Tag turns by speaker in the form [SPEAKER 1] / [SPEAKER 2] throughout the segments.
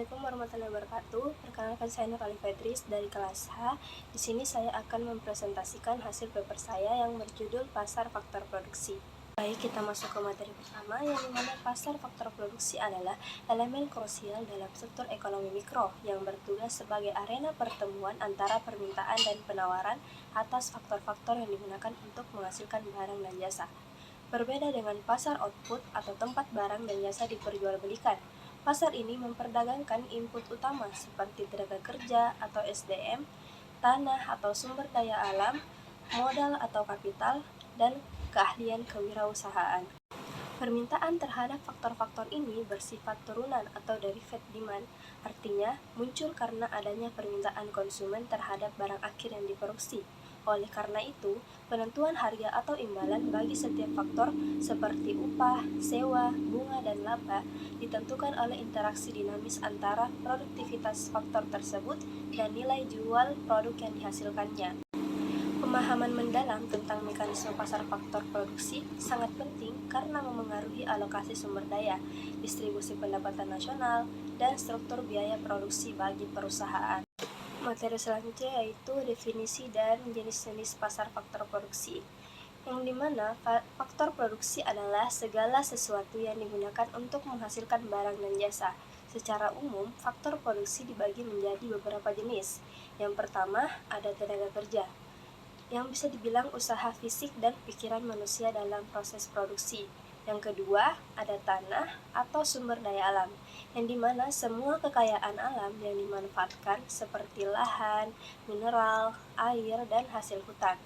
[SPEAKER 1] Assalamualaikum warahmatullahi wabarakatuh. Perkenalkan saya Nurali Fedris dari kelas H. Di sini saya akan mempresentasikan hasil paper saya yang berjudul Pasar Faktor Produksi. Baik, kita masuk ke materi pertama, yang dimana pasar faktor produksi adalah elemen krusial dalam struktur ekonomi mikro yang bertugas sebagai arena pertemuan antara permintaan dan penawaran atas faktor-faktor yang digunakan untuk menghasilkan barang dan jasa. Berbeda dengan pasar output atau tempat barang dan jasa diperjualbelikan, pasar ini memperdagangkan input utama seperti tenaga kerja atau SDM, tanah atau sumber daya alam, modal atau kapital, dan keahlian kewirausahaan. Permintaan terhadap faktor-faktor ini bersifat turunan atau derivative demand, artinya muncul karena adanya permintaan konsumen terhadap barang akhir yang diproduksi. Oleh karena itu, penentuan harga atau imbalan bagi setiap faktor seperti upah, sewa, bunga, dan laba ditentukan oleh interaksi dinamis antara produktivitas faktor tersebut dan nilai jual produk yang dihasilkannya. Pemahaman mendalam tentang mekanisme pasar faktor produksi sangat penting karena memengaruhi alokasi sumber daya, distribusi pendapatan nasional, dan struktur biaya produksi bagi perusahaan. Materi selanjutnya yaitu definisi dan jenis-jenis pasar faktor produksi, yang dimana faktor produksi adalah segala sesuatu yang digunakan untuk menghasilkan barang dan jasa. Secara umum, faktor produksi dibagi menjadi beberapa jenis. Yang pertama, ada tenaga kerja, yang bisa dibilang usaha fisik dan pikiran manusia dalam proses produksi. Yang kedua, ada tanah atau sumber daya alam, yang dimana semua kekayaan alam yang dimanfaatkan seperti lahan, mineral, air, dan hasil hutan.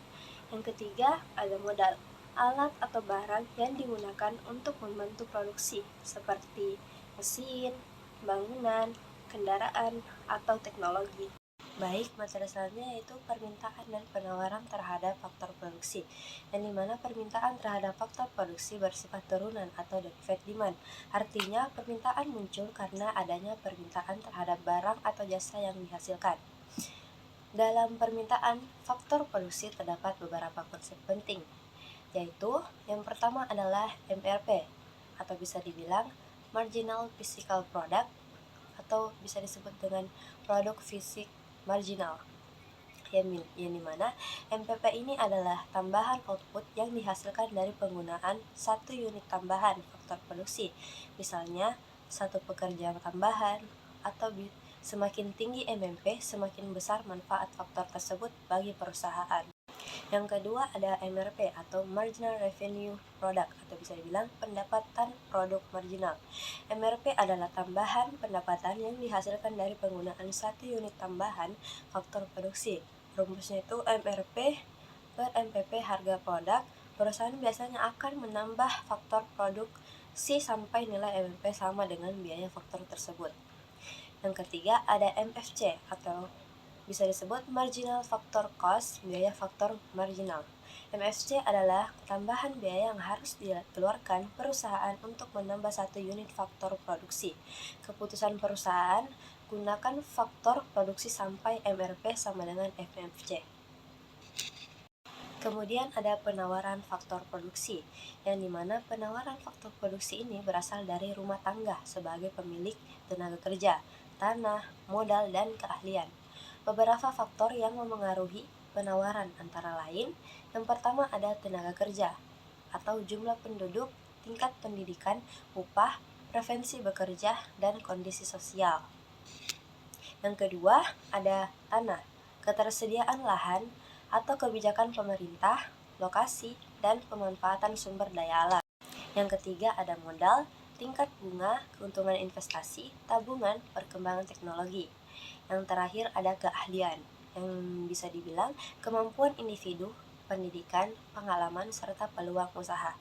[SPEAKER 1] Yang ketiga, ada modal, alat atau barang yang digunakan untuk membantu produksi, seperti mesin, bangunan, kendaraan, atau teknologi. Baik, materi selanjutnya yaitu permintaan dan penawaran terhadap faktor produksi, yang dimana permintaan terhadap faktor produksi bersifat turunan atau derivative demand. Artinya, permintaan muncul karena adanya permintaan terhadap barang atau jasa yang dihasilkan. Dalam permintaan faktor produksi terdapat beberapa konsep penting, yaitu yang pertama adalah MRP, atau bisa dibilang Marginal Physical Product, atau bisa disebut dengan produk fisik marginal, yang dimana MPP ini adalah tambahan output yang dihasilkan dari penggunaan satu unit tambahan faktor produksi, misalnya satu pekerja tambahan, atau semakin tinggi MMP semakin besar manfaat faktor tersebut bagi perusahaan. Yang kedua ada MRP atau Marginal Revenue Product, atau bisa dibilang pendapatan produk marginal. MRP adalah tambahan pendapatan yang dihasilkan dari penggunaan satu unit tambahan faktor produksi. Rumusnya itu MRP per MPP harga produk. Perusahaan biasanya akan menambah faktor produksi sampai nilai MMP sama dengan biaya faktor tersebut. Yang ketiga ada MFC atau bisa disebut Marginal Factor Cost, biaya faktor marginal. MFC adalah tambahan biaya yang harus dikeluarkan perusahaan untuk menambah satu unit faktor produksi. Keputusan perusahaan, gunakan faktor produksi sampai MRP sama dengan MFC. Kemudian ada penawaran faktor produksi, yang dimana penawaran faktor produksi ini berasal dari rumah tangga sebagai pemilik tenaga kerja, tanah, modal, dan keahlian. Beberapa faktor yang memengaruhi penawaran antara lain, yang pertama ada tenaga kerja atau jumlah penduduk, tingkat pendidikan, upah, preferensi bekerja, dan kondisi sosial. Yang kedua ada tanah, ketersediaan lahan atau kebijakan pemerintah, lokasi, dan pemanfaatan sumber daya alam. Yang ketiga ada modal, tingkat bunga, keuntungan investasi, tabungan, perkembangan teknologi. Yang terakhir ada keahlian, yang bisa dibilang kemampuan individu, pendidikan, pengalaman, serta peluang usaha.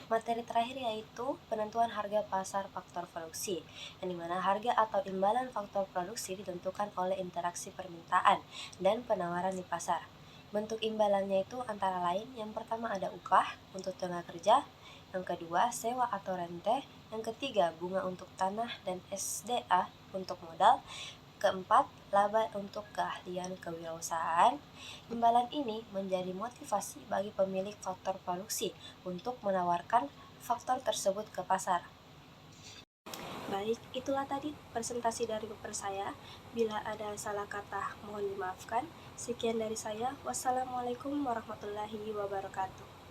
[SPEAKER 1] Materi terakhir yaitu penentuan harga pasar faktor produksi, yang dimana harga atau imbalan faktor produksi ditentukan oleh interaksi permintaan dan penawaran di pasar. Bentuk imbalannya itu antara lain, yang pertama ada upah untuk tenaga kerja, yang kedua sewa atau rente, yang ketiga bunga untuk tanah dan SDA untuk modal, keempat laba untuk keahlian kewirausahaan. Imbalan ini menjadi motivasi bagi pemilik faktor produksi untuk menawarkan faktor tersebut ke pasar. Baik, itulah tadi presentasi dari paper saya. Bila ada salah kata, mohon dimaafkan. Sekian dari saya. Wassalamualaikum warahmatullahi wabarakatuh.